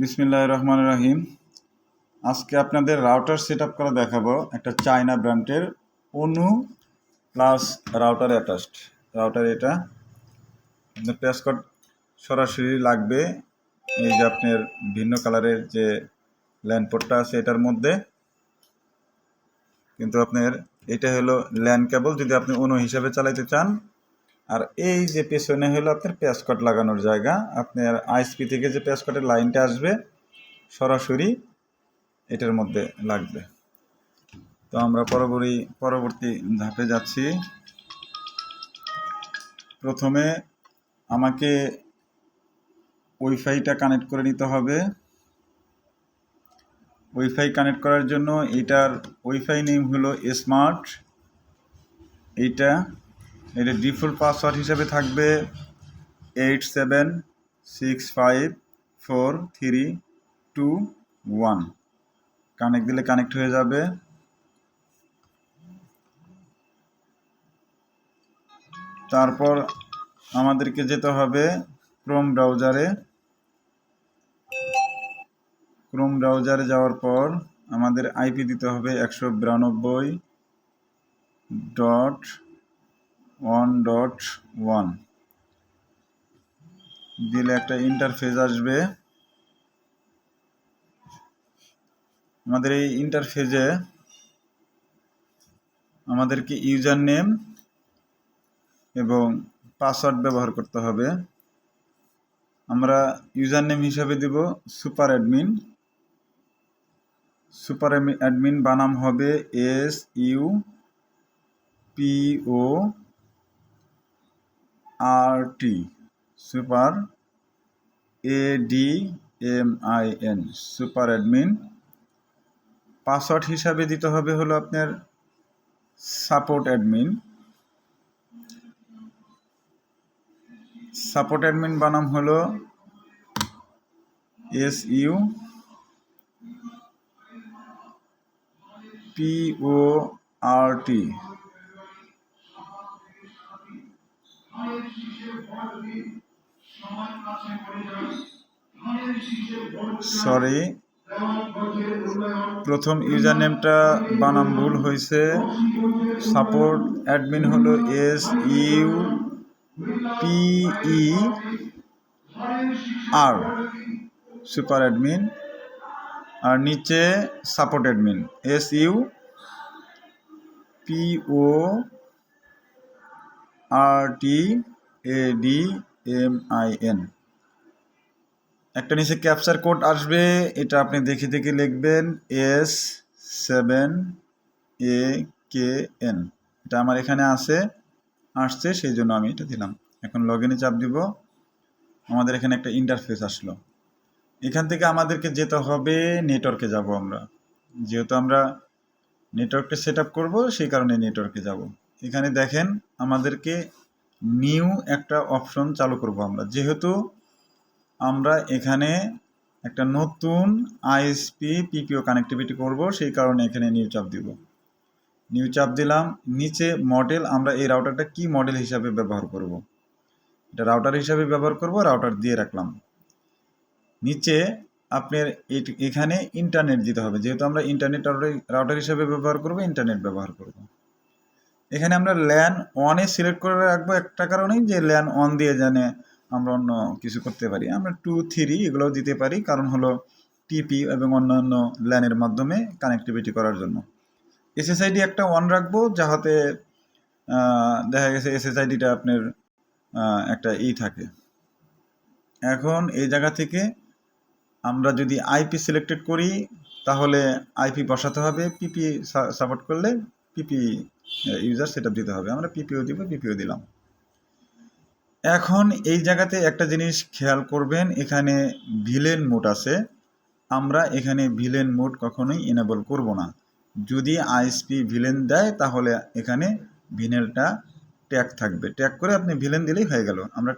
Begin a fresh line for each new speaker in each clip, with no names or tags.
বিসমিল্লাহির রহমানির রহিম। আজকে আপনাদের রাউটার সেট আপ করা দেখাবো। একটা চায়না ব্র্যান্ডের অনু প্লাস রাউটার অ্যাটাচড রাউটার। এটা আপনার প্যাসকোড সরাসরি লাগবে। এই যে আপনার ভিন্ন কালারের যে ল্যান পোর্টটা আছে এটার মধ্যে, কিন্তু আপনার এটা হলো ল্যান কেবল যদি আপনি অনু হিসাবে চালাইতে চান। আর এই যে পেছনে হলো আপনার প্যাসকোড লাগানোর জায়গা। আপনার আইএসপি থেকে যে প্যাসকোডের লাইনটা আসবে সরাসরি এটার মধ্যে লাগবে। তো আমরা পরবর্তী ধাপে যাচ্ছি। প্রথমে আমাকে ওয়াইফাইটা কানেক্ট করে নিতে হবে। ওয়াইফাই কানেক্ট করার জন্য এটার ওয়াইফাই নেম হলো স্মার্ট। এটা ডিফল্ট পাসওয়ার্ড হিসেবে থাকবে 87654321। কানেক্ট দিলে কানেক্ট হয়ে যাবে। তারপর আমাদেরকে যেতে হবে ক্রোম ব্রাউজারে যাওয়ার পর আমাদের আইপি দিতে হবে 192.1.1 দিলে একটা ইন্টারফেস আসবে। আমাদের এই ইন্টারফেসে আমাদেরকে ইউজার নেম এবং পাসওয়ার্ড ব্যবহার করতে হবে। আমরা ইউজার নেম হিসাবে দিব সুপার অ্যাডমিন বানাম হবে SUPORT super ADMIN super admin. Password হিসাবে দিতে হবে হলো আপনার সাপোর্ট অ্যাডমিন বানাম হলো SUPORT। সরি, প্রথম ইউজার নেমটা বানাম ভুল হয়েছে। সাপোর্ট অ্যাডমিন হলো SUPER সুপার অ্যাডমিন, আর নিচে সাপোর্ট অ্যাডমিন SUPORTADMIN। একটা নিচে ক্যাপচার কোড আসবে, এটা আপনি দেখে দেখে লিখবেন S7AKN। এটা আমার এখানে আসছে সেই জন্য আমি এটা দিলাম। এখন লগ ইনে চাপ দিব। আমাদের এখানে একটা ইন্টারফেস আসলো। এখান থেকে আমাদেরকে যেতে হবে নেটওয়ার্কে যাব। আমরা যেহেতু আমরা নেটওয়ার্কটা সেট আপ করবো সেই কারণে নেটওয়ার্কে যাব। এখানে দেখেন আমাদেরকে নিউ একটা অপশন চালু করব আমরা, যেহেতু আমরা এখানে একটা নতুন আইএসপি পিপিও কানেক্টিভিটি করব সেই কারণে এখানে নিউ চাপ দিলাম। নিচে মডেল, আমরা এই রাউটারটা কি মডেল হিসাবে ব্যবহার করব, এটা রাউটার হিসাবে ব্যবহার করব, রাউটার দিয়ে রাখলাম। নিচে আপনার এখানে ইন্টারনেট দিতে হবে, যেহেতু আমরা ইন্টারনেট রাউটার হিসাবে ব্যবহার করব, ইন্টারনেট ব্যবহার করব। এখানে আমরা ল্যান ওয়ানে সিলেক্ট করে রাখবো একটা কারণেই, যে ল্যান ওয়ান দিয়ে জানে আমরা অন্য কিছু করতে পারি। আমরা 2, 3 এগুলোও দিতে পারি, কারণ হলো টিপি এবং অন্যান্য ল্যানের মাধ্যমে কানেক্টিভিটি করার জন্য। এসএসআইডি একটা ওয়ান রাখবো, যাহাতে দেখা গেছে এসএসআইডিটা আপনার একটা থাকে। এখন এই জায়গা থেকে আমরা যদি আইপি সিলেক্টেড করি তাহলে আইপি বসাতে হবে। পিপি সাপোর্ট করলে পিপি ইউজার সেটআপ দিতে হবে। আমরা পিপিও দিলাম। এখন এই জায়গাতে একটা জিনিস খেয়াল করবেন, এখানে ভিলেন মোড আছে। আমরা এখানে ভিলেন মোড কখনোই এনেবল করব না। যদি আইএসপি ভিলেন দেয় তাহলে এখানে ভিলেনটা ট্যাগ থাকবে, ট্যাগ করে আপনি ভিলেন দিলেই হয়ে গেল। আমরা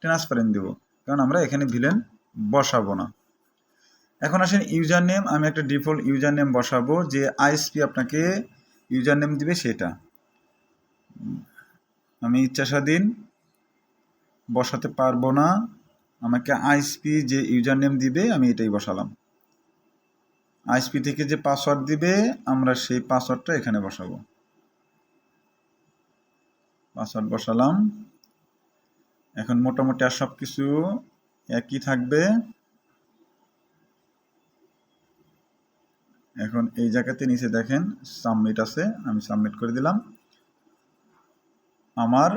ট্রান্সপারেন্ট দেব, কারণ আমরা এখানে ভিলেন বসাবো না। এখন আসেন ইউজার নেম। আমি একটা ডিফল্ট ইউজার নেম বসাবো, যে আইএসপি আপনাকে ইউজার নেম দিবে সেটা। আমি ইচ্ছা স্বাধীন বসাতে পারবো না, আমাকে আইএসপি যে ইউজার নেম দিবে আমি এটাই বসালাম। আইএসপি থেকে যে পাসওয়ার্ড দিবে আমরা সেই পাসওয়ার্ডটা এখানে বসাবো। পাসওয়ার্ড বসালাম। এখন মোটামুটি আর সব কিছু একই থাকবে। এখন এই জায়গাতে নিচে দেখেন সাবমিট আছে, আমি সাবমিট করে দিলাম। আমার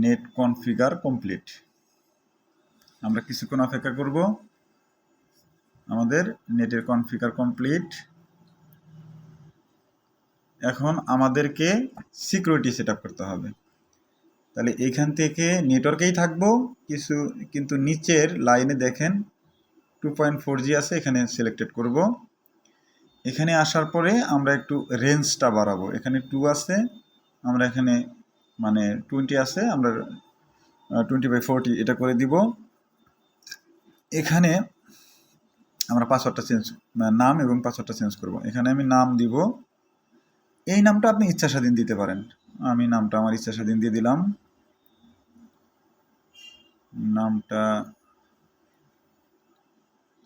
নেট কনফিগার কমপ্লিট। আমরা কিছুক্ষণ অপেক্ষা করব। আমাদের নেটের কনফিগার কমপ্লিট। এখন আমাদেরকে সিকিউরিটি সেট আপ করতে হবে। তাহলে এখান থেকে নেটওয়ার্কেই থাকবো কিন্তু নিচের লাইনে দেখেন 2.4G আছে, এখানে সিলেক্টেড করব। এখানে আসার পরে আমরা একটু রেঞ্জটা বাড়াবো। এখানে 2 আছে, আমরা এখানে মানে 20 আছে, আমরা 20/40 এটা করে দিব। এখানে আমরা পাসওয়ার্ডটা নাম এবং পাসওয়ার্ডটা চেঞ্জ করব। এখানে আমি নাম দিব। এই নামটা আপনি ইচ্ছা স্বাধীন দিতে পারেন। আমি নামটা আমার ইচ্ছা স্বাধীন দিয়ে দিলাম। নামটা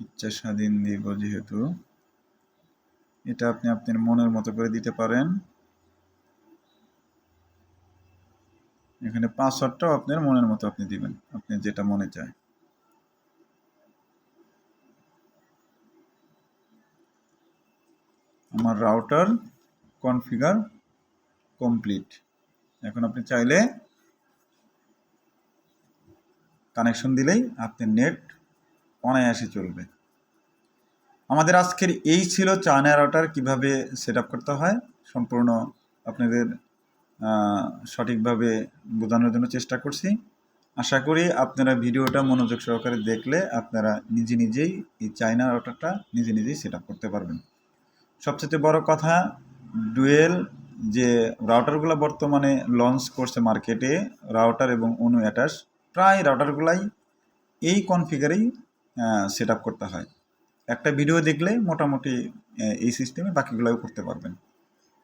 ইচ্ছা স্বাধীন দিব, যেহেতু এটা আপনি আপনার মনের মতো করে দিতে পারেন। এখানে পাসওয়ার্ডটাও আপনার মনের মতো আপনি দিবেন, আপনি যেটা মনে চায়। আমার রাউটার কনফিগার কমপ্লিট। এখন আপনি চাইলে কানেকশন দিলেই আপনার নেট অনায়াসে চলবে। আমাদের আজকের এই ছিল চায়না রাউটার কিভাবে সেট আপ করতে হয়। সম্পূর্ণ আপনাদের সঠিকভাবে বোঝানোর জন্য চেষ্টা করছি। আশা করি আপনারা ভিডিওটা মনোযোগ সহকারে দেখলে আপনারা নিজেই এই চায়না রাউটারটা নিজেই সেট আপ করতে পারবেন। সবচেয়ে বড় কথা, ডুয়েল যে রাউটারগুলো বর্তমানে লঞ্চ করছে মার্কেটে, রাউটার এবং অনু অ্যাটাচ, প্রায় রাউটারগুলাই এই কনফিগারেই সেট আপ করতে হয়। একটা ভিডিও দেখলে মোটামুটি এই সিস্টেমে বাকিগুলোও করতে পারবেন।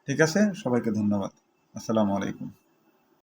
ঠিক আছে, সবাইকে ধন্যবাদ। আসসালামু আলাইকুম।